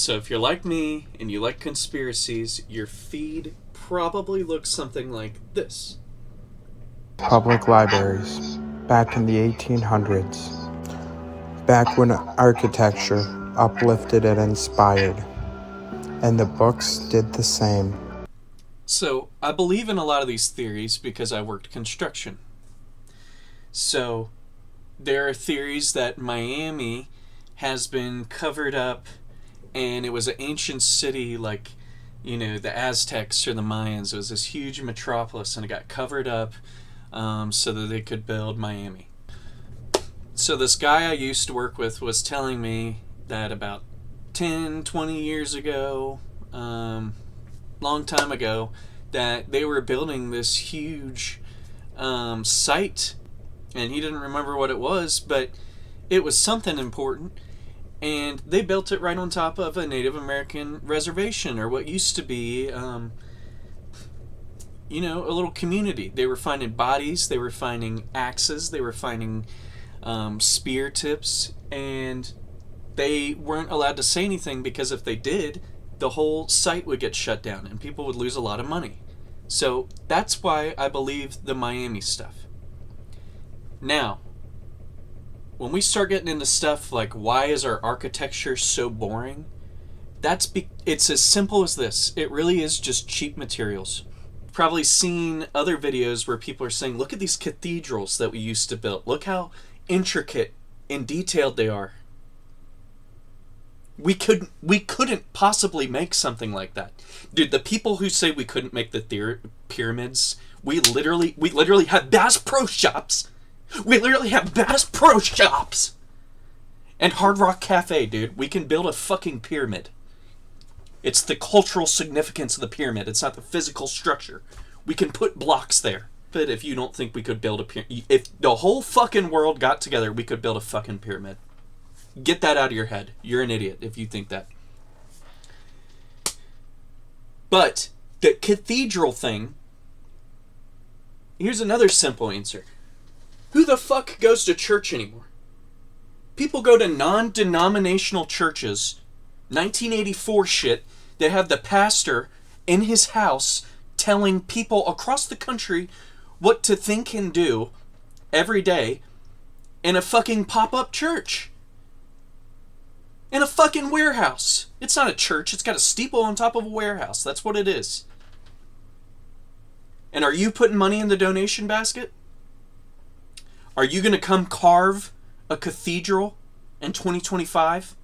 So if you're like me and you like conspiracies, your feed probably looks something like this. Public libraries, back in the 1800s, back when architecture uplifted and inspired, and the books did the same. So I believe in a lot of these theories because I worked construction. So there are theories that Miami has been covered up and it was an ancient city like, the Aztecs or the Mayans. It was this huge metropolis and it got covered up so that they could build Miami. So this guy I used to work with was telling me that about 10, 20 years ago, long time ago, that they were building this huge site, and he didn't remember what it was, but it was something important, and they built it right on top of a Native American reservation, or what used to be, a little community. They were finding bodies, they were finding axes, they were finding spear tips, and they weren't allowed to say anything because if they did, the whole site would get shut down and people would lose a lot of money. So that's why I believe the Miami stuff. Now, when we start getting into stuff like why is our architecture so boring, it's as simple as this. It really is just cheap materials. Probably seen other videos where people are saying, look at these cathedrals that we used to build. Look how intricate and detailed they are. We couldn't possibly make something like that. Dude, the people who say we couldn't make the pyramids, we literally have Bass Pro Shops. We literally have Bass Pro Shops. And Hard Rock Cafe, dude. We can build a fucking pyramid. It's the cultural significance of the pyramid. It's not the physical structure. We can put blocks there. But if you don't think we could build a pyramid, if the whole fucking world got together, we could build a fucking pyramid. Get that out of your head. You're an idiot if you think that. But the cathedral thing, here's another simple answer. Who the fuck goes to church anymore? People go to non-denominational churches, 1984 shit, that have the pastor in his house telling people across the country what to think and do every day in a fucking pop-up church. In a fucking warehouse. It's not a church. It's got a steeple on top of a warehouse. That's what it is. And are you putting money in the donation basket? Are you going to come carve a cathedral in 2025?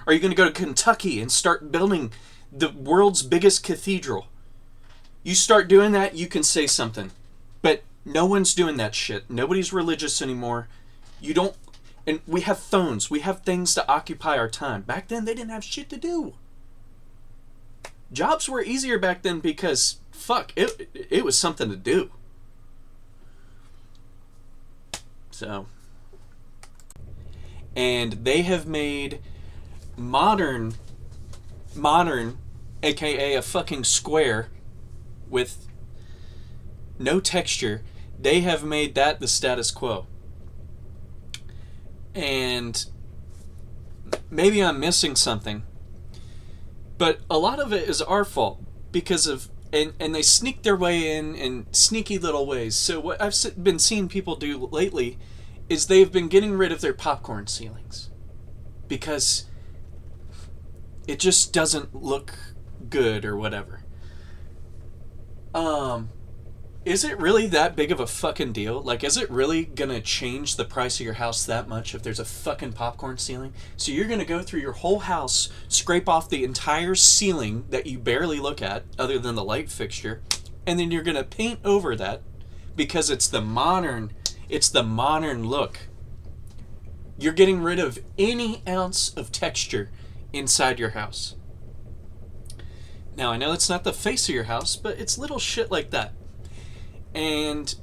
Are you going to go to Kentucky and start building the world's biggest cathedral? You start doing that, you can say something. But no one's doing that shit. Nobody's religious anymore. And we have phones. We have things to occupy our time. Back then, they didn't have shit to do. Jobs were easier back then because, it was something to do. So. And they have made modern, aka a fucking square with no texture, they have made that the status quo. And maybe I'm missing something, but a lot of it is our fault because of, and they sneak their way in sneaky little ways. So what I've been seeing people do lately is they've been getting rid of their popcorn ceilings because it just doesn't look good or whatever. Is it really that big of a fucking deal? Like, is it really gonna change the price of your house that much if there's a fucking popcorn ceiling? So you're gonna go through your whole house, scrape off the entire ceiling that you barely look at, other than the light fixture, and then you're gonna paint over that because it's the modern look. You're getting rid of any ounce of texture inside your house. Now, I know it's not the face of your house, but it's little shit like that. And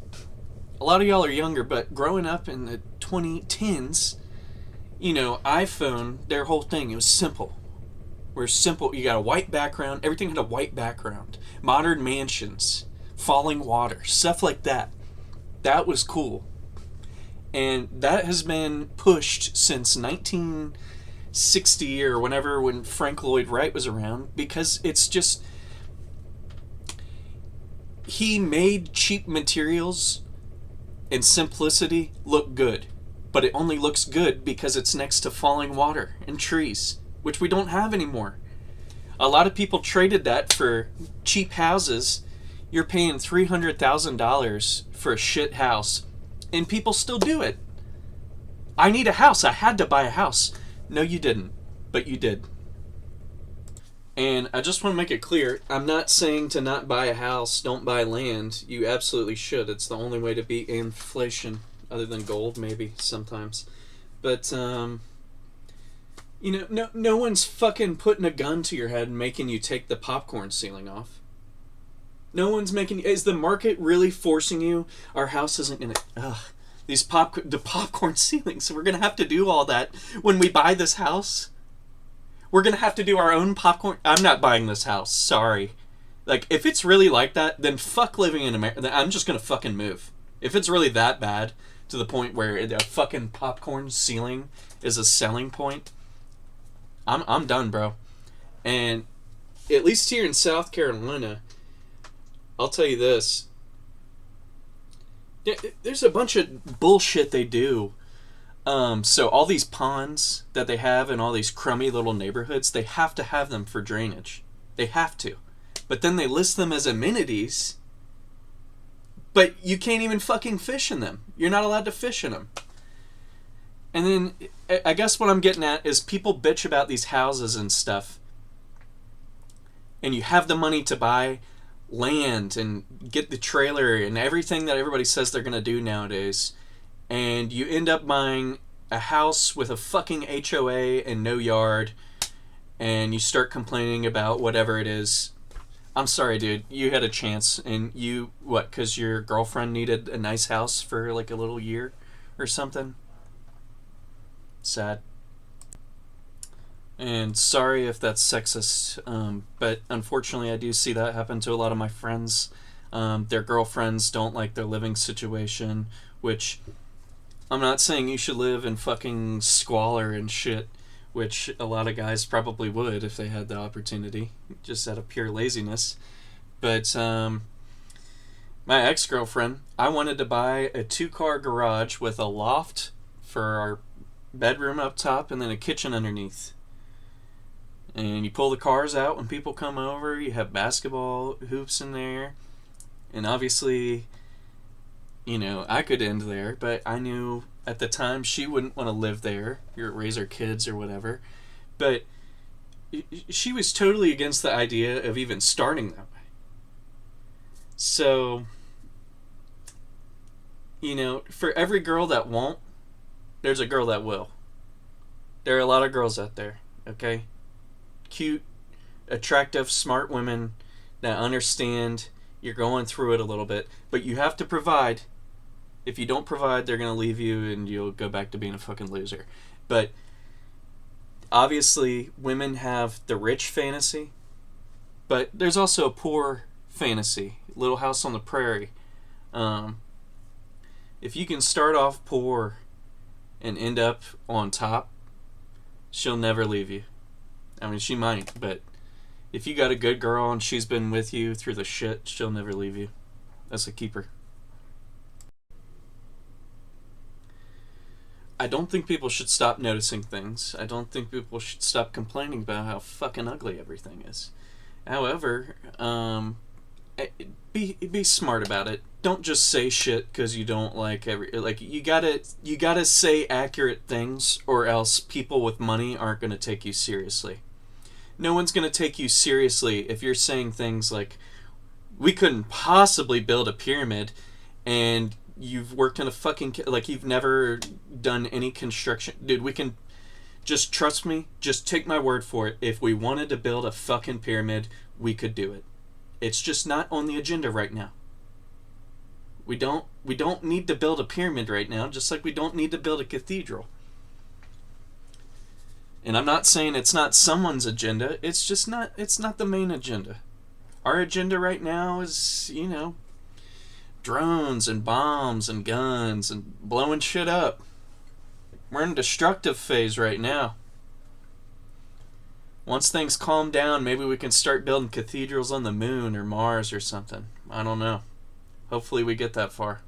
a lot of y'all are younger, but growing up in the 2010s, iPhone, their whole thing, it was simple. We're simple. You got a white background. Everything had a white background. Modern mansions, falling water, stuff like that. That was cool. And that has been pushed since 60 or whenever when Frank Lloyd Wright was around, because it's just, he made cheap materials and simplicity look good, but it only looks good because it's next to falling water and trees, which we don't have anymore. A lot of people traded that for cheap houses. You're paying $300,000 for a shit house, and people still do it. I need a house. I had to buy a house. No, you didn't, but you did. And I just want to make it clear, I'm not saying to not buy a house, don't buy land. You absolutely should. It's the only way to beat inflation, other than gold, maybe, sometimes. But, you know, no one's fucking putting a gun to your head and making you take the popcorn ceiling off. No one's making... Is the market really forcing you? Our house isn't gonna... Ugh. The popcorn ceilings. So we're gonna have to do all that when we buy this house? We're gonna have to do our own popcorn... I'm not buying this house. Sorry. Like, if it's really like that, then fuck living in America. I'm just gonna fucking move. If it's really that bad, to the point where a fucking popcorn ceiling is a selling point, I'm done, bro. And at least here in South Carolina, I'll tell you this. There's a bunch of bullshit they do. So all these ponds that they have in all these crummy little neighborhoods, they have to have them for drainage. They have to. But then they list them as amenities, but you can't even fucking fish in them. You're not allowed to fish in them. And then, I guess what I'm getting at is people bitch about these houses and stuff, and you have the money to buy land and get the trailer and everything that everybody says they're going to do nowadays, and you end up buying a house with a fucking HOA and no yard, and you start complaining about whatever it is. I'm sorry, dude. You had a chance, and you, what, because your girlfriend needed a nice house for like a little year or something? Sad. And sorry if that's sexist, but unfortunately I do see that happen to a lot of my friends. Their girlfriends don't like their living situation, which I'm not saying you should live in fucking squalor and shit, which a lot of guys probably would if they had the opportunity, just out of pure laziness. But my ex-girlfriend, I wanted to buy a 2-car garage with a loft for our bedroom up top and then a kitchen underneath. And you pull the cars out when people come over, you have basketball hoops in there, and obviously, you know, I could end there, but I knew at the time she wouldn't want to live there, or raise her kids or whatever. But she was totally against the idea of even starting that way. So, you know, for every girl that won't, there's a girl that will. There are a lot of girls out there, okay? Cute, attractive, smart women that understand you're going through it a little bit, but you have to provide. If you don't provide, they're going to leave you and you'll go back to being a fucking loser. But obviously, women have the rich fantasy, but there's also a poor fantasy. Little House on the Prairie. If you can start off poor and end up on top, she'll never leave you. I mean, she might, but if you got a good girl and she's been with you through the shit, she'll never leave you. That's a keeper. I don't think people should stop noticing things. I don't think people should stop complaining about how fucking ugly everything is. However, be smart about it. Don't just say shit because you don't like you gotta say accurate things, or else people with money aren't gonna take you seriously. No one's gonna take you seriously if you're saying things like, we couldn't possibly build a pyramid, and you've worked in a fucking, like, you've never done any construction. Dude, we can, just trust me, just take my word for it. If we wanted to build a fucking pyramid, we could do it. It's just not on the agenda right now. We don't need to build a pyramid right now, just like we don't need to build a cathedral. And I'm not saying it's not someone's agenda, it's just not, it's not the main agenda. Our agenda right now is, you know, drones and bombs and guns and blowing shit up. We're in a destructive phase right now. Once things calm down, maybe we can start building cathedrals on the moon or Mars or something. I don't know. Hopefully we get that far.